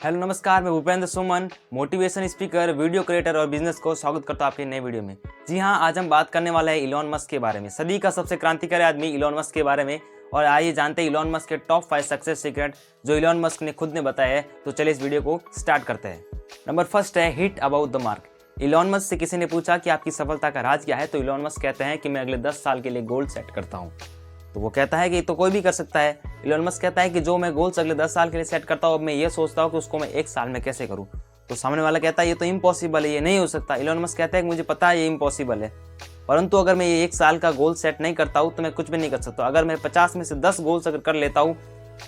Hello नमस्कार, मैं भूपेंद्र सुमन, motivation speaker, video creator और बिजनेस को स्वागत करता हूं आपके नए वीडियो में। जी हां, आज हम बात करने वाले हैं इलॉन मस्क के बारे में, सदी का सबसे क्रांतिकारी आदमी इलॉन मस्क के बारे में। और आइए जानते हैं इलॉन मस्क के टॉप 5 सक्सेस सीक्रेट जो इलॉन मस्क ने खुद ने बताया है। तो चलिए इस वीडियो को स्टार्ट करते हैं। नंबर फर्स्ट है hit about the mark. Elon Musk से किसी ने पूछा कि आपकी सफलता का राज क्या है, तो इलॉन मस्क कहते हैं कि मैं अगले 10 साल के लिए गोल सेट करता हूँ। तो वो कहता है कि तो कोई भी कर सकता है। इलॉन मस्क कहता है कि जो मैं गोल्स अगले 10 साल के लिए सेट करता हूँ, अब मैं ये सोचता हूँ कि उसको मैं 1 साल में कैसे करूँ। तो सामने वाला कहता है ये तो इम्पॉसिबल है, ये नहीं हो सकता। इलॉन मस्क कहता है कि मुझे पता है ये इम्पॉसिबल है, परंतु अगर मैं ये 1 साल का गोल सेट नहीं करता हूँ तो मैं कुछ भी नहीं कर सकता। अगर मैं 50 में से 10 गोल्स अगर कर लेता हूँ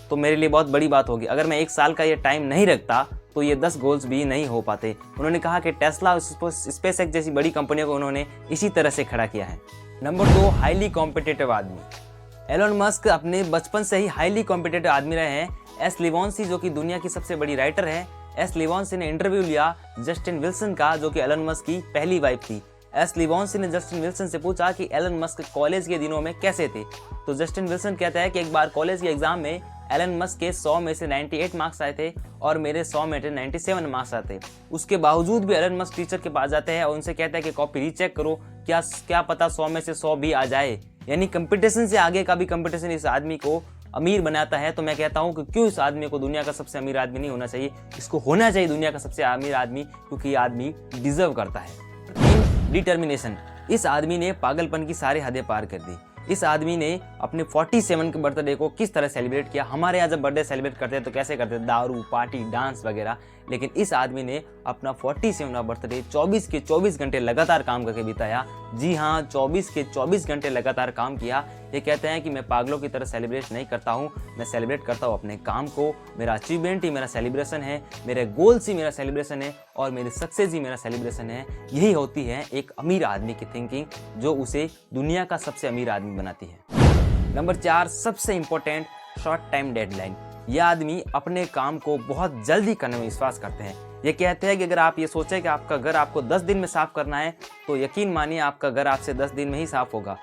तो मेरे लिए बहुत बड़ी बात होगी। अगर मैं 1 साल का ये टाइम नहीं रखता तो ये 10 गोल्स भी नहीं हो पाते। उन्होंने कहा कि टेस्ला और स्पेसएक्स जैसी बड़ी कंपनियों को उन्होंने इसी तरह से खड़ा किया है। नंबर 2, हाईली कॉम्पिटिटिव आदमी। एलोन मस्क अपने बचपन से ही हाईली कॉम्पिटिटिव आदमी रहे हैं। एस लिवॉन्सी जो कि दुनिया की सबसे बड़ी राइटर है, एस लिवॉन्सी ने इंटरव्यू लिया जस्टिन विल्सन का, जो कि एलोन मस्क की पहली वाइफ थी। एस लिवॉन्सी ने जस्टिन विल्सन से पूछा कि एलोन मस्क कॉलेज के दिनों में कैसे थे। तो जस्टिन विल्सन कहता है कि एक बार कॉलेज के एग्जाम में एलन मस्क के 100 में से 98 मार्क्स आए थे और मेरे 100 में से 97 मार्क्स आते। उसके बावजूद भी एलन मस्क टीचर के पास जाते हैं और उनसे कहते हैं कि कॉपी रीचेक करो, क्या पता 100 में से 100 भी आ जाए। यानी कंपटीशन से आगे का भी कंपटीशन इस आदमी को अमीर बनाता है। तो मैं कहता हूं कि क्यों इस आदमी को दुनिया का सबसे अमीर आदमी नहीं होना चाहिए, इसको होना चाहिए दुनिया का सबसे अमीर आदमी, क्योंकि ये आदमी डिजर्व करता है। डिटर्मिनेशन। इस आदमी ने पागलपन की सारी हदें पार कर दी। इस आदमी ने अपने 47 के बर्थडे को किस तरह सेलिब्रेट किया। हमारे यहाँ जब बर्थडे सेलिब्रेट करते हैं तो कैसे करते हैं, दारू पार्टी डांस वगैरह, लेकिन इस आदमी ने अपना 47वां बर्थडे 24 के 24 घंटे लगातार काम करके बिताया। जी हाँ, 24 के 24 घंटे लगातार काम किया। ये कहते हैं कि मैं पागलों की तरह सेलिब्रेट नहीं करता हूँ, मैं सेलिब्रेट करता हूँ अपने काम को। मेरा अचीवमेंट ही मेरा सेलिब्रेशन है, मेरे गोल्स ही मेरा सेलिब्रेशन है और मेरी सक्सेस ही मेरा सेलिब्रेशन है। यही होती है एक अमीर आदमी की थिंकिंग, जो उसे दुनिया का सबसे अमीर आदमी बनाती है। नंबर 4, सबसे इंपॉर्टेंट, शॉर्ट टाइम डेडलाइन। यह आदमी अपने काम को बहुत जल्दी करने में विश्वास करते हैं। ये कहते हैं कि अगर आप ये सोचें कि आपका घर आपको 10 दिन में साफ करना है, तो यकीन मानिए आपका घर आपसे 10 दिन में ही साफ होगा।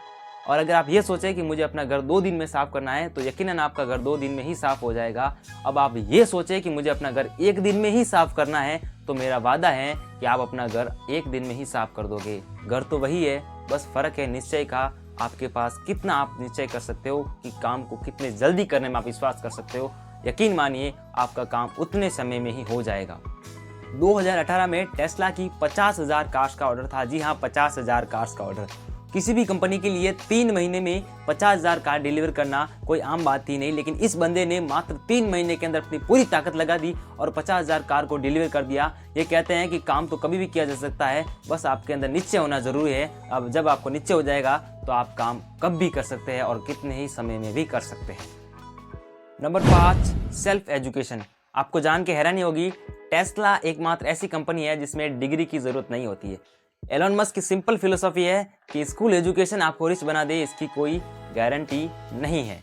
और अगर आप ये सोचें कि मुझे अपना घर 2 दिन में साफ करना है, तो यकीनन आपका घर 2 दिन में ही साफ हो जाएगा। अब आप ये सोचें कि मुझे अपना घर 1 दिन में ही साफ करना है, तो मेरा वादा है कि आप अपना घर 1 दिन में ही साफ कर दोगे। घर तो वही है, बस फर्क है निश्चय का। आपके पास कितना आप निश्चय कर सकते हो कि काम को कितने जल्दी करने में आप विश्वास कर सकते हो। यकीन मानिए आपका काम उतने समय में ही हो जाएगा। 2018 में टेस्ला की 50,000 कार्स का ऑर्डर था। जी हाँ, 50,000 कार्स का ऑर्डर। किसी भी कंपनी के लिए 3 महीने में 50,000 कार डिलीवर करना कोई आम बात ही नहीं, लेकिन इस बंदे ने मात्र 3 महीने के अंदर अपनी पूरी ताकत लगा दी और 50,000 कार को डिलीवर कर दिया। ये कहते हैं कि काम तो कभी भी किया जा सकता है, बस आपके अंदर निश्चय होना जरूरी है। अब जब आपको निश्चय हो जाएगा तो आप काम कब भी कर सकते हैं और कितने ही समय में भी कर सकते हैं। Number 5, self education. आपको जान के हैरानी होगी, टेस्ला एकमात्र ऐसी कंपनी है जिसमें डिग्री की जरूरत नहीं होती है। एलोन मस्क की सिंपल फिलोसॉफी है कि स्कूल एजुकेशन आपको रिच बना दे, इसकी कोई गारंटी नहीं है।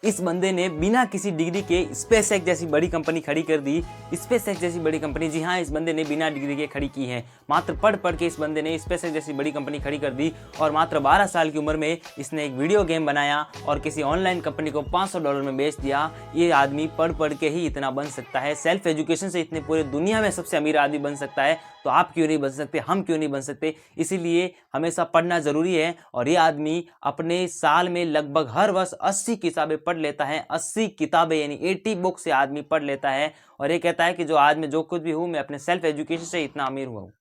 इस बंदे ने बिना किसी डिग्री के स्पेसएक्स जैसी बड़ी कंपनी खड़ी कर दी। स्पेसएक्स जैसी बड़ी कंपनी, जी हाँ, इस बंदे ने बिना डिग्री के खड़ी की है। मात्र पढ़ के इस बंदे ने स्पेसएक्स जैसी बड़ी कंपनी खड़ी कर दी और मात्र 12 साल की उम्र में इसने एक वीडियो गेम बनाया और किसी ऑनलाइन कंपनी को $500 में बेच दिया। ये आदमी पढ़ के ही इतना बन सकता है। सेल्फ एजुकेशन से इतने पूरे दुनिया में सबसे अमीर आदमी बन सकता है, तो आप क्यों नहीं बन सकते, हम क्यों नहीं बन सकते। इसीलिए हमेशा पढ़ना जरूरी है। और ये आदमी अपने साल में लगभग हर वर्ष 80 किताबें पढ़ लेता है। 80 किताबें यानी 80 बुक से आदमी पढ़ लेता है और ये कहता है कि जो आज मैं जो कुछ भी हूँ, मैं अपने सेल्फ एजुकेशन से इतना अमीर हुआ हूँ।